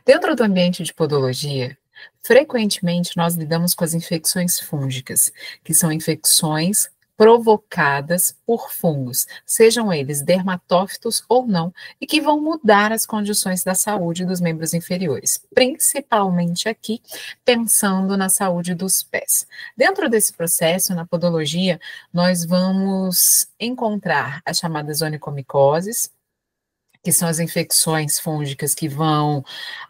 Dentro do ambiente de podologia, frequentemente nós lidamos com as infecções fúngicas, que são infecções provocadas por fungos, sejam eles dermatófitos ou não, e que vão mudar as condições da saúde dos membros inferiores, principalmente aqui pensando na saúde dos pés. Dentro desse processo, na podologia, nós vamos encontrar as chamadas onicomicoses, que são as infecções fúngicas que vão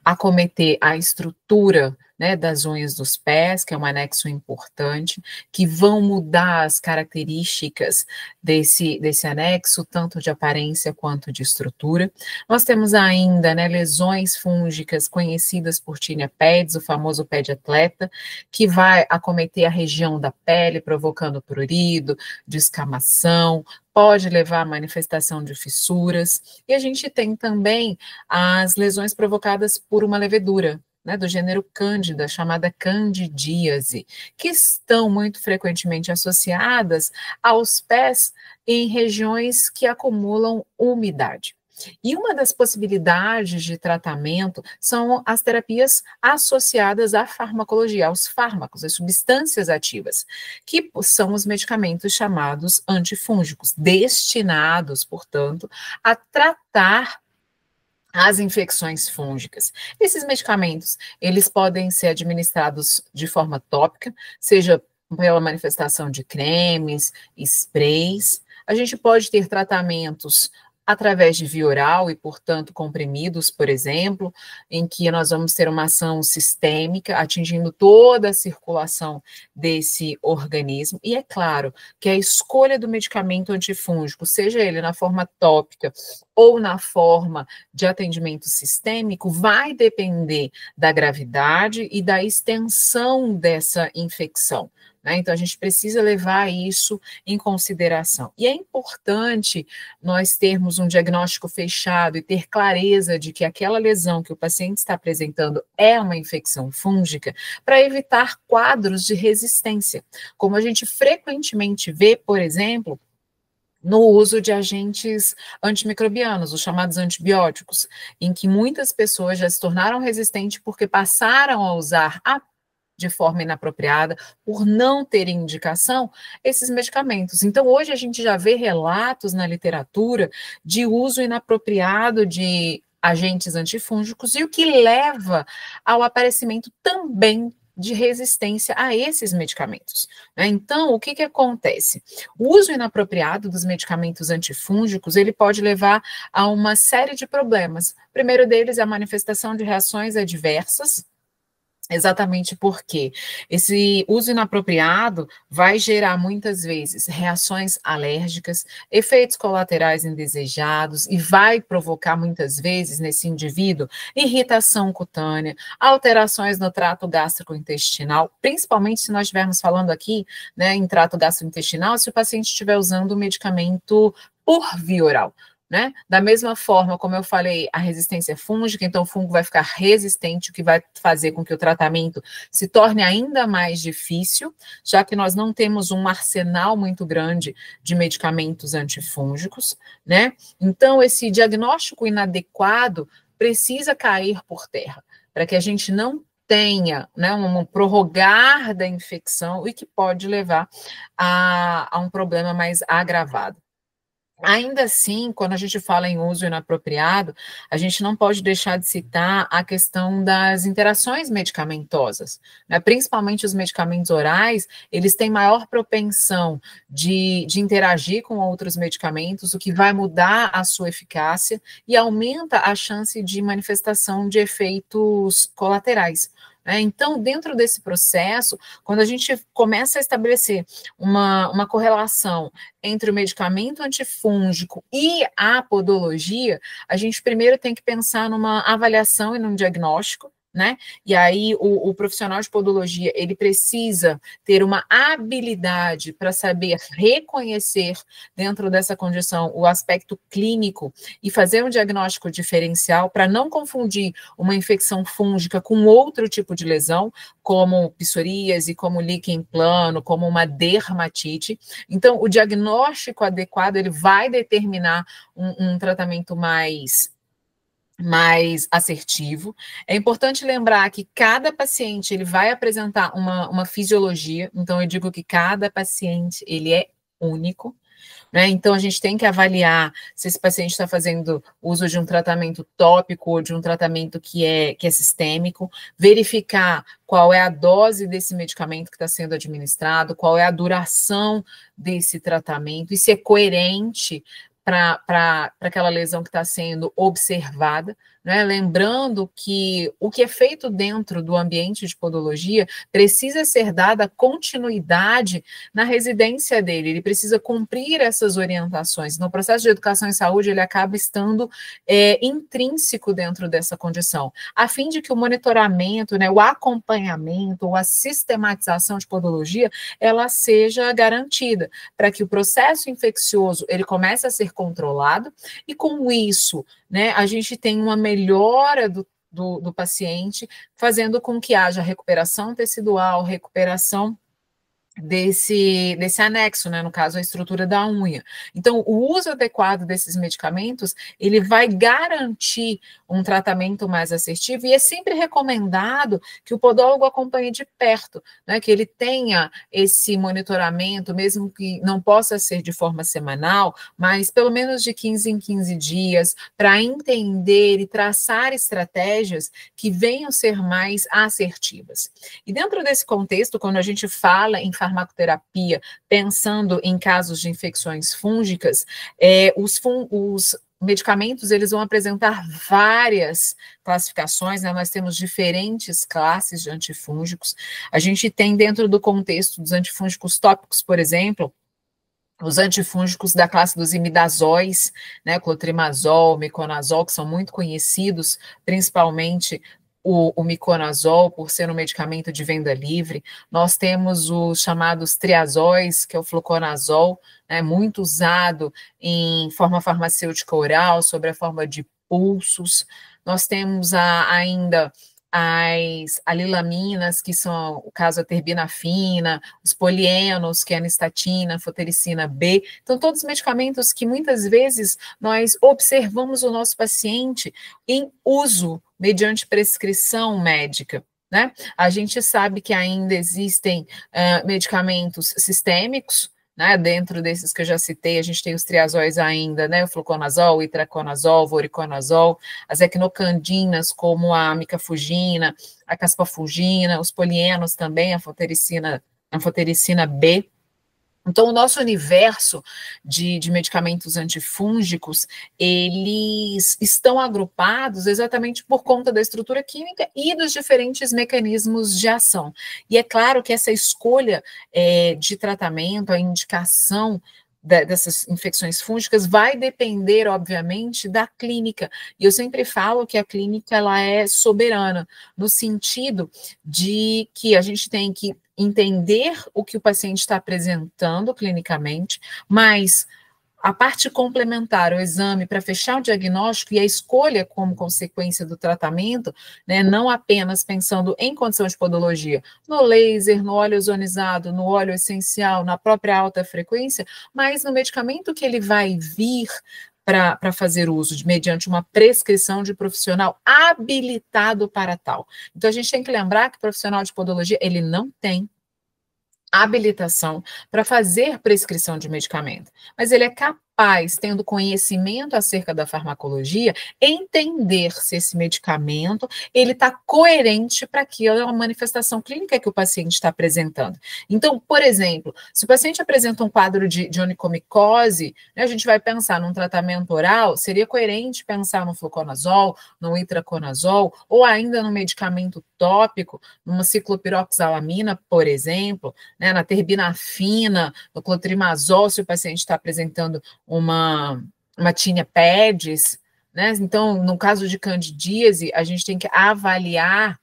acometer a estrutura, né, das unhas dos pés, que é um anexo importante, que vão mudar as características desse anexo, tanto de aparência quanto de estrutura. Nós temos ainda, né, lesões fúngicas conhecidas por Tinea pedis, o famoso pé de atleta, que vai acometer a região da pele, provocando prurido, descamação, pode levar à manifestação de fissuras, e a gente tem também as lesões provocadas por uma levedura, né, do gênero Cândida, chamada candidíase, que estão muito frequentemente associadas aos pés em regiões que acumulam umidade. E uma das possibilidades de tratamento são as terapias associadas à farmacologia, aos fármacos, às substâncias ativas, que são os medicamentos chamados antifúngicos, destinados, portanto, a tratar as infecções fúngicas. Esses medicamentos, eles podem ser administrados de forma tópica, seja pela manifestação de cremes, sprays. A gente pode ter tratamentos através de via oral e, portanto, comprimidos, por exemplo, em que nós vamos ter uma ação sistêmica, atingindo toda a circulação desse organismo. E é claro que a escolha do medicamento antifúngico, seja ele na forma tópica ou na forma de atendimento sistêmico, vai depender da gravidade e da extensão dessa infecção. Então, a gente precisa levar isso em consideração. E é importante nós termos um diagnóstico fechado e ter clareza de que aquela lesão que o paciente está apresentando é uma infecção fúngica, para evitar quadros de resistência, como a gente frequentemente vê, por exemplo, no uso de agentes antimicrobianos, os chamados antibióticos, em que muitas pessoas já se tornaram resistentes porque passaram a usar de forma inapropriada, por não ter indicação, esses medicamentos. Então, hoje a gente já vê relatos na literatura de uso inapropriado de agentes antifúngicos, e o que leva ao aparecimento também de resistência a esses medicamentos. Então, o que acontece? O uso inapropriado dos medicamentos antifúngicos, ele pode levar a uma série de problemas. O primeiro deles é a manifestação de reações adversas, exatamente porque esse uso inapropriado vai gerar muitas vezes reações alérgicas, efeitos colaterais indesejados e vai provocar muitas vezes nesse indivíduo irritação cutânea, alterações no trato gastrointestinal, principalmente se nós estivermos falando aqui, né, em trato gastrointestinal, se o paciente estiver usando o medicamento por via oral. Né? Da mesma forma, como eu falei, a resistência fúngica, então o fungo vai ficar resistente, o que vai fazer com que o tratamento se torne ainda mais difícil, já que nós não temos um arsenal muito grande de medicamentos antifúngicos, né? Então, esse diagnóstico inadequado precisa cair por terra, para que a gente não tenha, né, um prorrogar da infecção e que pode levar a um problema mais agravado. Ainda assim, quando a gente fala em uso inapropriado, a gente não pode deixar de citar a questão das interações medicamentosas, né? Principalmente os medicamentos orais, eles têm maior propensão de interagir com outros medicamentos, o que vai mudar a sua eficácia e aumenta a chance de manifestação de efeitos colaterais. Então, dentro desse processo, quando a gente começa a estabelecer uma correlação entre o medicamento antifúngico e a podologia, a gente primeiro tem que pensar numa avaliação e num diagnóstico, né? E aí o profissional de podologia, ele precisa ter uma habilidade para saber reconhecer dentro dessa condição o aspecto clínico e fazer um diagnóstico diferencial para não confundir uma infecção fúngica com outro tipo de lesão, como psoríase, como líquen plano, como uma dermatite. Então, o diagnóstico adequado, ele vai determinar um tratamento mais mais assertivo. É importante lembrar que cada paciente ele vai apresentar uma fisiologia, então eu digo que cada paciente ele é único, né? Então a gente tem que avaliar se esse paciente está fazendo uso de um tratamento tópico ou de um tratamento que é sistêmico, verificar qual é a dose desse medicamento que está sendo administrado, qual é a duração desse tratamento e se é coerente para aquela lesão que está sendo observada, né? Lembrando que o que é feito dentro do ambiente de podologia precisa ser dada continuidade na residência dele, ele precisa cumprir essas orientações. No processo de educação em saúde, ele acaba estando intrínseco dentro dessa condição, a fim de que o monitoramento, né, o acompanhamento, ou a sistematização de podologia, ela seja garantida, para que o processo infeccioso ele comece a ser controlado, e com isso, né, a gente tem uma melhora do paciente, fazendo com que haja recuperação tecidual, recuperação desse anexo, né, no caso, a estrutura da unha. Então, o uso adequado desses medicamentos, ele vai garantir um tratamento mais assertivo, e é sempre recomendado que o podólogo acompanhe de perto, né, que ele tenha esse monitoramento, mesmo que não possa ser de forma semanal, mas pelo menos de 15 em 15 dias, para entender e traçar estratégias que venham ser mais assertivas. E dentro desse contexto, quando a gente fala em farmacoterapia, pensando em casos de infecções fúngicas, os medicamentos eles vão apresentar várias classificações, né? Nós temos diferentes classes de antifúngicos. A gente tem, dentro do contexto dos antifúngicos tópicos, por exemplo, os antifúngicos da classe dos imidazóis, né, clotrimazol, miconazol, que são muito conhecidos, principalmente o miconazol, por ser um medicamento de venda livre. Nós temos os chamados triazóis, que é o fluconazol, né, muito usado em forma farmacêutica oral, sob a forma de pulsos. Nós temos ainda as alilaminas, que são o caso a terbinafina, os polienos, que é a anistatina, fotericina B. Então, todos os medicamentos que muitas vezes nós observamos o nosso paciente em uso mediante prescrição médica, né? A gente sabe que ainda existem medicamentos sistêmicos, né, dentro desses que eu já citei, a gente tem os triazóis ainda, né, o fluconazol, o itraconazol, o voriconazol, as equinocandinas, como a micafungina, a caspafungina, os polienos também, a fotericina B. Então, o nosso universo de medicamentos antifúngicos, eles estão agrupados exatamente por conta da estrutura química e dos diferentes mecanismos de ação. E é claro que essa escolha de tratamento, a indicação dessas infecções fúngicas vai depender, obviamente, da clínica. E eu sempre falo que a clínica ela é soberana, no sentido de que a gente tem que entender o que o paciente está apresentando clinicamente, mas a parte complementar, o exame para fechar o diagnóstico e a escolha como consequência do tratamento, né, não apenas pensando em condição de podologia, no laser, no óleo ozonizado, no óleo essencial, na própria alta frequência, mas no medicamento que ele vai vir para fazer uso, mediante uma prescrição de profissional habilitado para tal. Então, a gente tem que lembrar que o profissional de podologia, ele não tem habilitação para fazer prescrição de medicamento, mas ele é capaz, tendo conhecimento acerca da farmacologia, entender se esse medicamento ele está coerente para aquela manifestação clínica que o paciente está apresentando. Então, por exemplo, se o paciente apresenta um quadro de onicomicose, né, a gente vai pensar num tratamento oral, seria coerente pensar no fluconazol, no itraconazol, ou ainda no medicamento tópico, numa ciclopiroxalamina, por exemplo, né, na terbinafina, no clotrimazol, se o paciente está apresentando uma tinea pedis, né? Então, no caso de candidíase, a gente tem que avaliar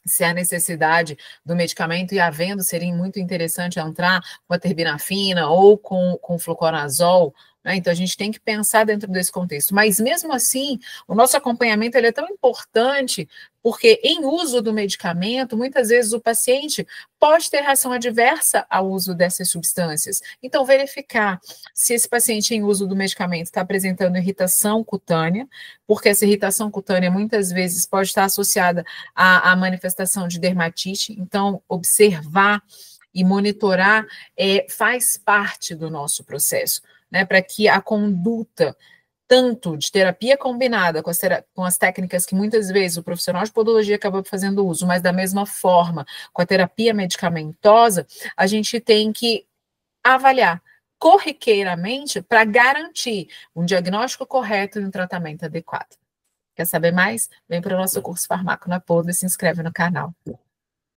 se há necessidade do medicamento, e havendo, seria muito interessante entrar com a terbinafina ou com fluconazol né? Então, a gente tem que pensar dentro desse contexto. Mas, mesmo assim, o nosso acompanhamento ele é tão importante, porque em uso do medicamento, muitas vezes o paciente pode ter reação adversa ao uso dessas substâncias. Então, verificar se esse paciente em uso do medicamento está apresentando irritação cutânea, porque essa irritação cutânea muitas vezes pode estar associada à manifestação de dermatite. Então, observar e monitorar faz parte do nosso processo, né, para que a conduta tanto de terapia combinada com as técnicas que muitas vezes o profissional de podologia acaba fazendo uso, mas da mesma forma com a terapia medicamentosa, a gente tem que avaliar corriqueiramente para garantir um diagnóstico correto e um tratamento adequado. Quer saber mais? Vem para o nosso curso Farmaco na Podre e se inscreve no canal.